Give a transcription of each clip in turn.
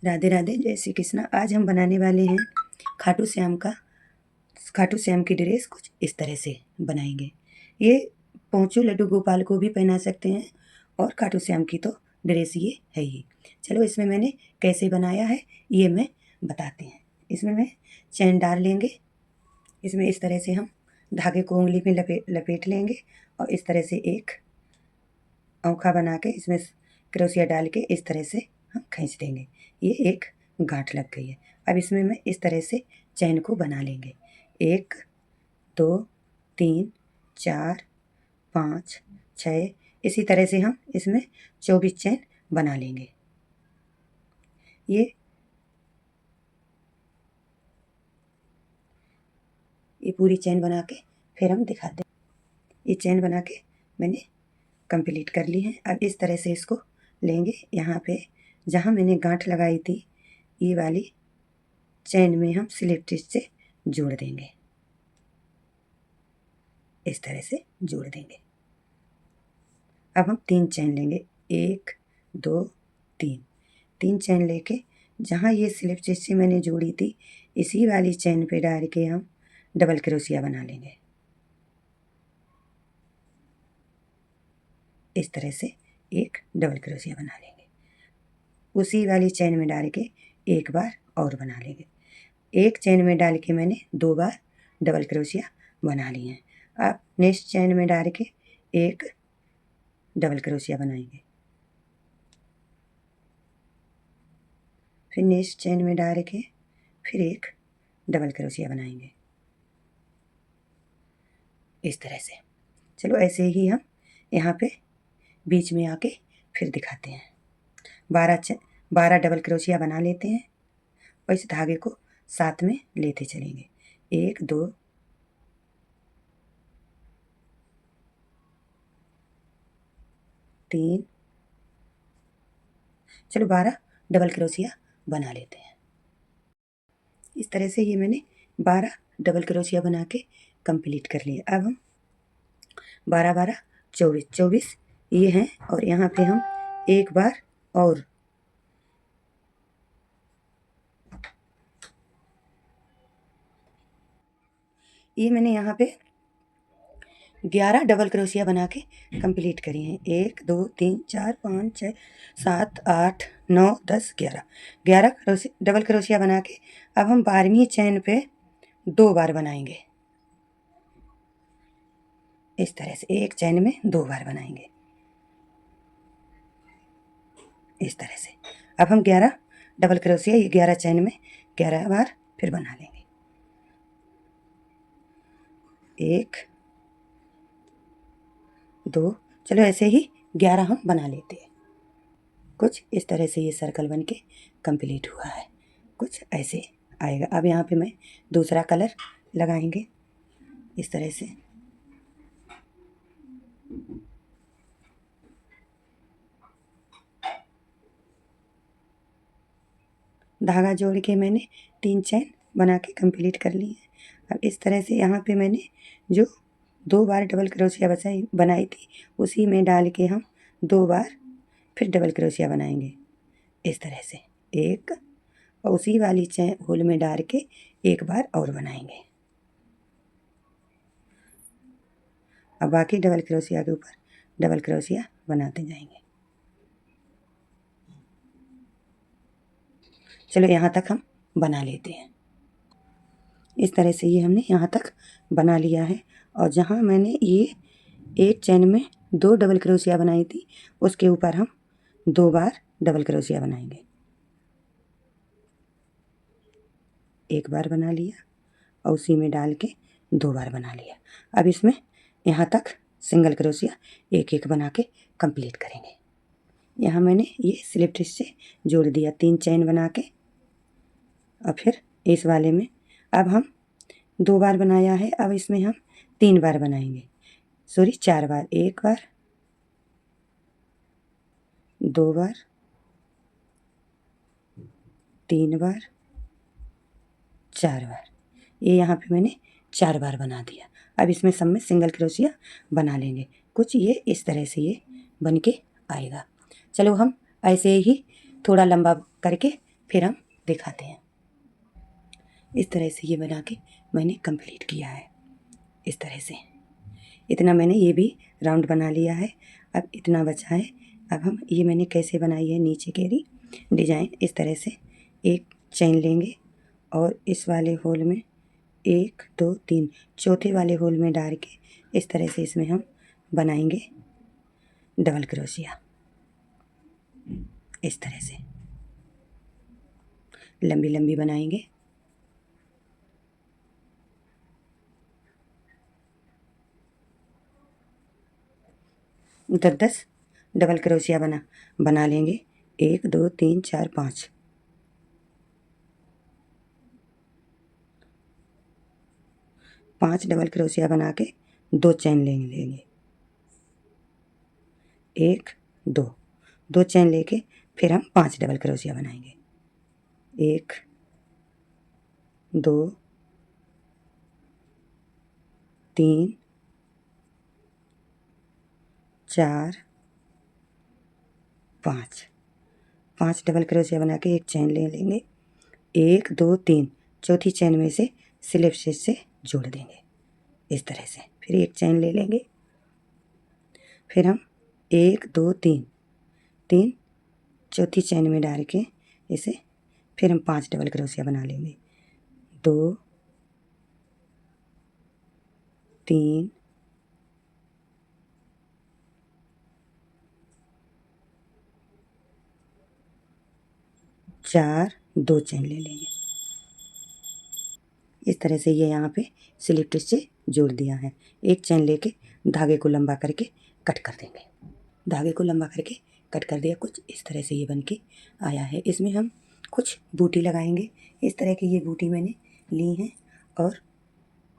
राधे राधे, जय श्री कृष्णा। आज हम बनाने वाले हैं खाटू श्याम की ड्रेस। कुछ इस तरह से बनाएंगे। ये पोंचू लड्डू गोपाल को भी पहना सकते हैं और खाटू श्याम की तो ड्रेस ये है ही। चलो इसमें मैंने कैसे बनाया है ये मैं बताते हैं। इसमें मैं चैन डाल लेंगे। इसमें इस तरह से हम धागे को उंगली में लपेट लेंगे और इस तरह से एक औंखा बना के इसमें क्रोशिया डाल के इस तरह से हम खींच देंगे। ये एक गांठ लग गई है। अब इसमें मैं इस तरह से चैन को बना लेंगे। 1 2 3 4 5 6, इसी तरह से हम इसमें 24 चैन बना लेंगे। ये पूरी चैन बना के फिर हम दिखाते हैं। ये चैन बना के मैंने कंप्लीट कर ली है। अब इस तरह से इसको लेंगे। यहाँ पे जहाँ मैंने गांठ लगाई थी ये वाली चैन में हम स्लिप स्टिच से जोड़ देंगे। इस तरह से जोड़ देंगे। अब हम 3 चैन लेंगे। 1 2 3, 3 चैन लेके जहाँ ये स्लिप स्टिच से मैंने जोड़ी थी इसी वाली चैन पे डाल के हम डबल क्रोशिया बना लेंगे। इस तरह से एक डबल क्रोशिया बना लेंगे। उसी वाली चैन में डाल के एक बार और बना लेंगे। एक चैन में डाल के मैंने 2 बार डबल क्रोशिया बना लिए हैं। अब नेक्स्ट चैन में डाल के एक डबल क्रोशिया बनाएंगे। फिर नेक्स्ट चैन में डाल के फिर एक डबल क्रोशिया बनाएंगे। इस तरह से। चलो ऐसे ही हम यहाँ पे बीच में आके फिर दिखाते हैं। 12 डबल क्रोशिया बना लेते हैं और इस धागे को साथ में लेते चलेंगे। 1 2 3, चलो 12 डबल क्रोशिया बना लेते हैं। इस तरह से ये मैंने 12 डबल क्रोशिया बना के कंप्लीट कर लिए। अब हम 12 12 24 ये हैं और यहाँ पे हम एक बार और ये मैंने यहाँ पे 11 डबल क्रोशिया बना के कंप्लीट करी हैं। 1 2 3 4 5 6 7 8 9 10 11 डबल क्रोशिया बना के अब हम 12वीं चैन पे 2 बार बनाएंगे। इस तरह से एक चैन में 2 बार बनाएंगे। इस तरह से अब हम 11 डबल क्रोशिया ये 11 चैन में 11 बार फिर बना लेंगे। 1 2, चलो ऐसे ही 11 हम बना लेते हैं। कुछ इस तरह से ये सर्कल बन के कंप्लीट हुआ है। कुछ ऐसे आएगा। अब यहाँ पे मैं दूसरा कलर लगाएंगे इस तरह से। धागा जोड़ के मैंने 3 चैन बना के कंप्लीट कर ली है। अब इस तरह से यहाँ पे मैंने जो 2 बार डबल क्रोशिया बनाई थी उसी में डाल के हम 2 बार फिर डबल क्रोशिया बनाएंगे। इस तरह से एक और उसी वाली चैन होल में डाल के एक बार और बनाएंगे। अब बाकी डबल क्रोशिया के ऊपर डबल क्रोशिया बनाते जाएंगे। चलो यहाँ तक हम बना लेते हैं। इस तरह से ये हमने यहाँ तक बना लिया है और जहाँ मैंने ये एक चैन में 2 डबल क्रोशिया बनाई थी उसके ऊपर हम 2 बार डबल क्रोशिया बनाएंगे। एक बार बना लिया और उसी में डाल के 2 बार बना लिया। अब इसमें यहाँ तक सिंगल क्रोशिया एक एक बना के कंप्लीट करेंगे। यहाँ मैंने ये स्लिप स्टिच से जोड़ दिया 3 चैन बना के और फिर इस वाले में अब हम 2 बार बनाया है। अब इसमें हम 3 बार बनाएंगे, सॉरी 4 बार। 1 बार 2 बार 3 बार 4 बार। ये यहाँ पे मैंने 4 बार बना दिया। अब इसमें सब में सिंगल क्रोशिया बना लेंगे। कुछ ये इस तरह से ये बन के आएगा। चलो हम ऐसे ही थोड़ा लंबा करके फिर हम दिखाते हैं। इस तरह से ये बना के मैंने कंप्लीट किया है। इस तरह से इतना मैंने ये भी राउंड बना लिया है। अब इतना बचा है। अब हम ये मैंने कैसे बनाई है नीचे की डिज़ाइन, इस तरह से एक चेन लेंगे और इस वाले होल में 1 2 3 चौथे वाले होल में डाल के इस तरह से इसमें हम बनाएंगे डबल क्रोशिया। इस तरह से लंबी लंबी बनाएंगे। दस 10 डबल क्रोशिया बना लेंगे। 1 2 3 4 5 5 डबल क्रोशिया बना के 2 चेन लेंगे। 1 2 चेन लेके फिर हम 5 डबल क्रोशिया बनाएंगे। 1 2 3 4 5 डबल क्रोशिया बना के एक चेन ले लेंगे। 1 2 3 चौथी चेन में से स्लिप स्टिच से जोड़ देंगे इस तरह से। फिर एक चेन ले लेंगे। फिर हम 1 2 3 चौथी चेन में डाल के इसे फिर हम 5 डबल क्रोशिया बना लेंगे। 2 3 4 2 चेन ले लेंगे। इस तरह से ये यहाँ पे स्लिप स्टिच से जोड़ दिया है। एक चेन लेके धागे को लंबा करके कट कर देंगे। धागे को लंबा करके कट कर दिया। कुछ इस तरह से ये बन के आया है। इसमें हम कुछ बूटी लगाएंगे। इस तरह की ये बूटी मैंने ली हैं और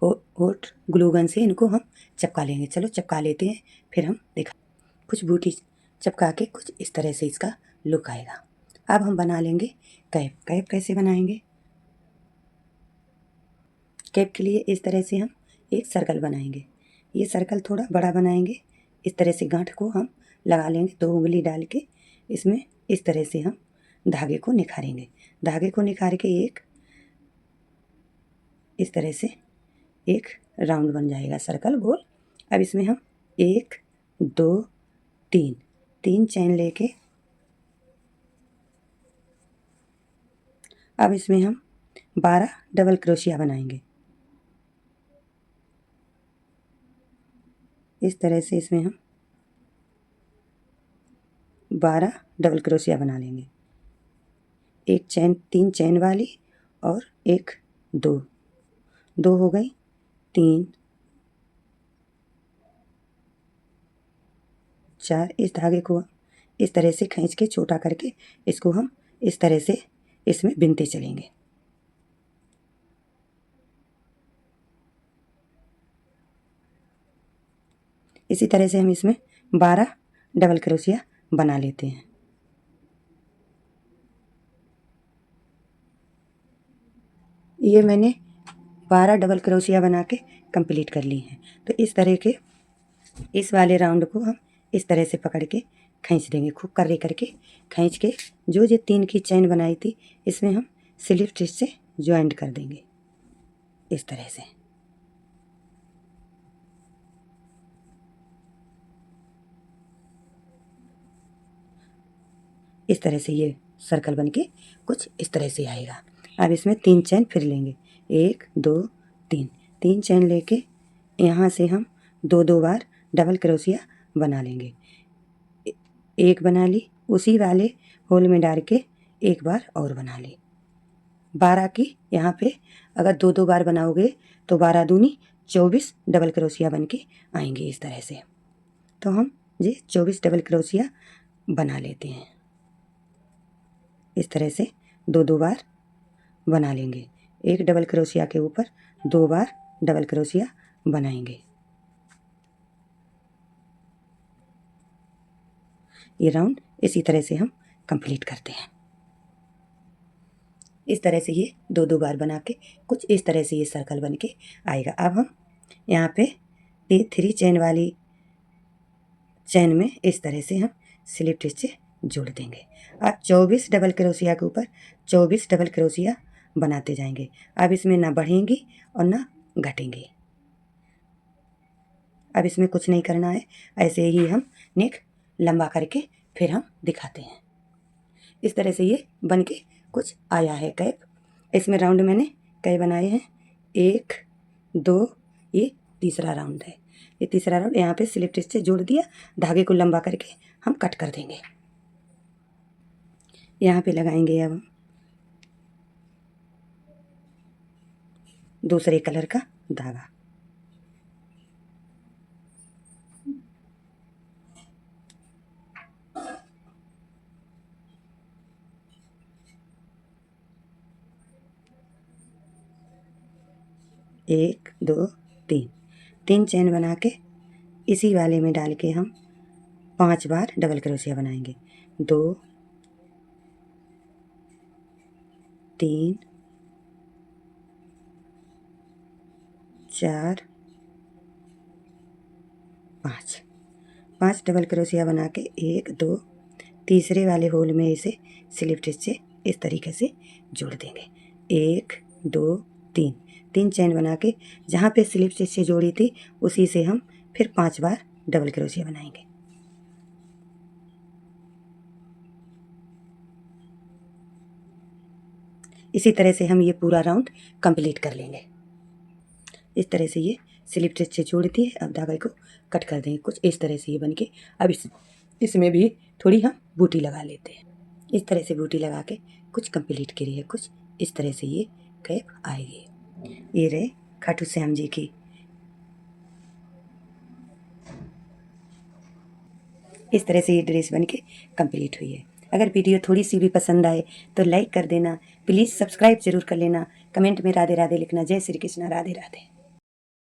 हॉट ग्लू गन से इनको हम चिपका लेंगे। चलो चिपका लेते हैं, फिर हम दिखा। कुछ बूटी चिपका के कुछ इस तरह से इसका लुक आएगा। अब हम बना लेंगे कैप। कैप कैसे बनाएंगे? कैप के लिए इस तरह से हम एक सर्कल बनाएंगे। ये सर्कल थोड़ा बड़ा बनाएंगे। इस तरह से गांठ को हम लगा लेंगे। 2 उंगली डाल के इसमें इस तरह से हम धागे को निखारेंगे। धागे को निखार के एक इस तरह से एक राउंड बन जाएगा, सर्कल गोल। अब इसमें हम 1 2 3 चेन लेके अब इसमें हम 12 डबल क्रोशिया बनाएंगे। इस तरह से इसमें हम 12 डबल क्रोशिया बना लेंगे। एक चेन 3 चेन वाली और एक 2 हो गई। 3 4 इस धागे को इस तरह से खींच के छोटा करके इसको हम इस तरह से इसमें बिनते चलेंगे। इसी तरह से हम इसमें 12 डबल क्रोशिया बना लेते हैं। ये मैंने 12 डबल क्रोशिया बना के कंप्लीट कर ली हैं। तो इस तरह के इस वाले राउंड को हम इस तरह से पकड़ के खींच देंगे। खूब कर्रे करके खींच के जो 3 की चेन बनाई थी इसमें हम स्लिप स्टिच से ज्वाइंट कर देंगे इस तरह से। इस तरह से ये सर्कल बन के कुछ इस तरह से आएगा। अब इसमें 3 चेन फिर लेंगे। 1 2 3 चेन लेके यहाँ से हम 2 बार डबल क्रोशिया बना लेंगे। एक बना ली, उसी वाले होल में डाल के एक बार और बना ली। 12 की यहाँ पे अगर 2 बार बनाओगे तो 12 दूनी 24 डबल क्रोशिया बन के आएंगे इस तरह से। तो हम ये 24 डबल क्रोशिया बना लेते हैं। इस तरह से 2 बार बना लेंगे। एक डबल क्रोशिया के ऊपर 2 बार डबल क्रोशिया बनाएंगे। ये राउंड इसी तरह से हम कंप्लीट करते हैं। इस तरह से ये 2 बार बना के कुछ इस तरह से ये सर्कल बन के आएगा। अब हम यहाँ पे 3 चेन वाली चेन में इस तरह से हम स्लिप स्टिच से जोड़ देंगे। अब 24 डबल क्रोशिया के ऊपर 24 डबल क्रोशिया बनाते जाएंगे। अब इसमें ना बढ़ेंगी और ना घटेंगी। अब इसमें कुछ नहीं करना है, ऐसे ही हम नेक लंबा करके फिर हम दिखाते हैं। इस तरह से ये बन के कुछ आया है कैप। इसमें राउंड मैंने कई बनाए हैं, 1 2, ये तीसरा राउंड है। ये तीसरा राउंड यहाँ पे स्लिप स्टिच से जोड़ दिया, धागे को लंबा करके हम कट कर देंगे। यहाँ पे लगाएंगे अब दूसरे कलर का धागा। एक दो तीन, 3 चेन बना के इसी वाले में डाल के हम 5 बार डबल क्रोशिया बनाएंगे। 2 3 4 5 डबल क्रोशिया बना के 1 2, तीसरे वाले होल में इसे स्लिप स्टिच से इस तरीके से जोड़ देंगे। 1 2 3, 3 चेन बना के जहाँ पे स्लिप स्टिच से जोड़ी थी उसी से हम फिर 5 बार डबल क्रोशिया बनाएंगे। इसी तरह से हम ये पूरा राउंड कंप्लीट कर लेंगे। इस तरह से ये स्लिप स्टिच से जोड़ती है। अब धागे को कट कर देंगे कुछ इस तरह से ये बन के। अब इसमें भी थोड़ी हम बूटी लगा लेते हैं। इस तरह से बूटी लगा के कुछ कंप्लीट करी है, कुछ इस तरह से ये कैप आएगी। ये रहे खाटू श्याम जी की। इस तरह से ये ड्रेस बन के कंप्लीट हुई है। अगर वीडियो थोड़ी सी भी पसंद आए तो लाइक कर देना, प्लीज़ सब्सक्राइब जरूर कर लेना, कमेंट में राधे राधे लिखना। जय श्री कृष्णा, राधे राधे।